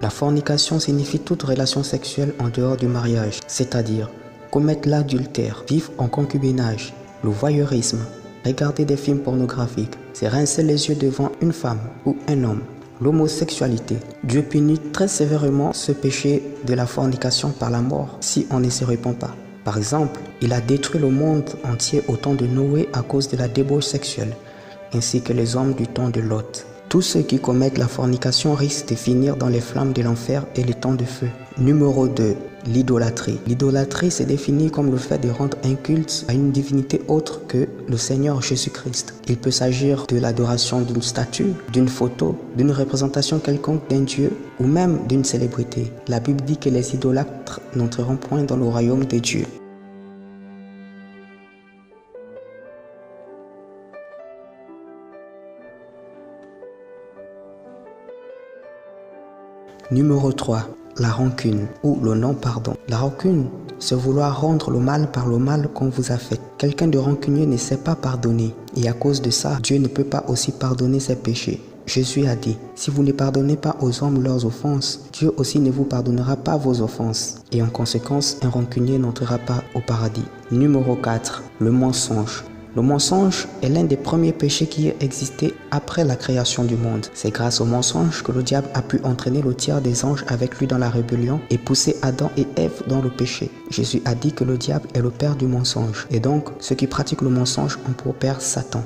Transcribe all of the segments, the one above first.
La fornication signifie toute relation sexuelle en dehors du mariage, c'est-à-dire commettre l'adultère, vivre en concubinage, le voyeurisme, regarder des films pornographiques, se rincer les yeux devant une femme ou un homme. L'homosexualité. Dieu punit très sévèrement ce péché de la fornication par la mort si on ne se répand pas. Par exemple, il a détruit le monde entier au temps de Noé à cause de la débauche sexuelle, ainsi que les hommes du temps de Lot. Tous ceux qui commettent la fornication risquent de finir dans les flammes de l'enfer et les temps de feu. Numéro 2. L'idolâtrie. L'idolâtrie se définit comme le fait de rendre un culte à une divinité autre que le Seigneur Jésus-Christ. Il peut s'agir de l'adoration d'une statue, d'une photo, d'une représentation quelconque d'un dieu ou même d'une célébrité. La Bible dit que les idolâtres n'entreront point dans le royaume de Dieu. Numéro 3. La rancune ou le non-pardon. La rancune, c'est vouloir rendre le mal par le mal qu'on vous a fait. Quelqu'un de rancunier ne sait pas pardonner et à cause de ça, Dieu ne peut pas aussi pardonner ses péchés. Jésus a dit, si vous ne pardonnez pas aux hommes leurs offenses, Dieu aussi ne vous pardonnera pas vos offenses. Et en conséquence, un rancunier n'entrera pas au paradis. Numéro 4. Le mensonge. Le mensonge est l'un des premiers péchés qui a existé après la création du monde. C'est grâce au mensonge que le diable a pu entraîner le tiers des anges avec lui dans la rébellion et pousser Adam et Ève dans le péché. Jésus a dit que le diable est le père du mensonge. Et donc, ceux qui pratiquent le mensonge ont pour père Satan.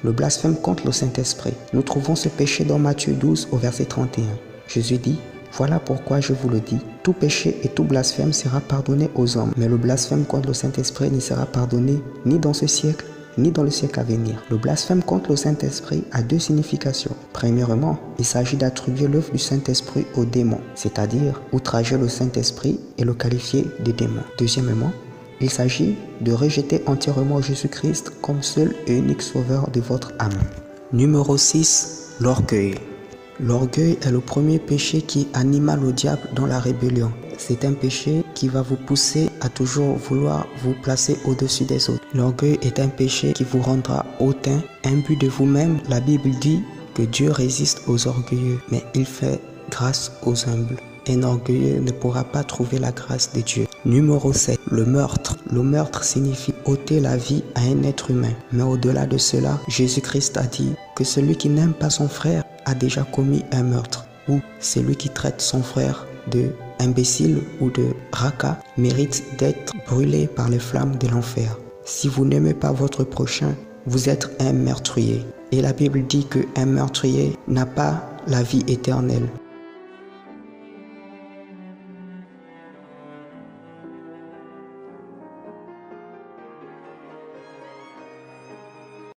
Le blasphème contre le Saint-Esprit. Nous trouvons ce péché dans Matthieu 12 au verset 31. Jésus dit, voilà pourquoi je vous le dis, tout péché et tout blasphème sera pardonné aux hommes, mais le blasphème contre le Saint-Esprit ne sera pardonné ni dans ce siècle, ni dans le siècle à venir. Le blasphème contre le Saint-Esprit a deux significations. Premièrement, il s'agit d'attribuer l'œuvre du Saint-Esprit aux démons, c'est-à-dire outrager le Saint-Esprit et le qualifier de démon. Deuxièmement, il s'agit de rejeter entièrement Jésus-Christ comme seul et unique sauveur de votre âme. Numéro 6. L'orgueil. L'orgueil est le premier péché qui anima le diable dans la rébellion. C'est un péché qui va vous pousser à toujours vouloir vous placer au-dessus des autres. L'orgueil est un péché qui vous rendra hautain, imbu de vous-même. La Bible dit que Dieu résiste aux orgueilleux, mais il fait grâce aux humbles. Un orgueilleux ne pourra pas trouver la grâce de Dieu. Numéro 7. Le meurtre. Le meurtre signifie ôter la vie à un être humain. Mais au-delà de cela, Jésus-Christ a dit que celui qui n'aime pas son frère a déjà commis un meurtre. Ou celui qui traite son frère de imbécile ou de raca mérite d'être brûlé par les flammes de l'enfer. Si vous n'aimez pas votre prochain, vous êtes un meurtrier. Et la Bible dit qu'un meurtrier n'a pas la vie éternelle.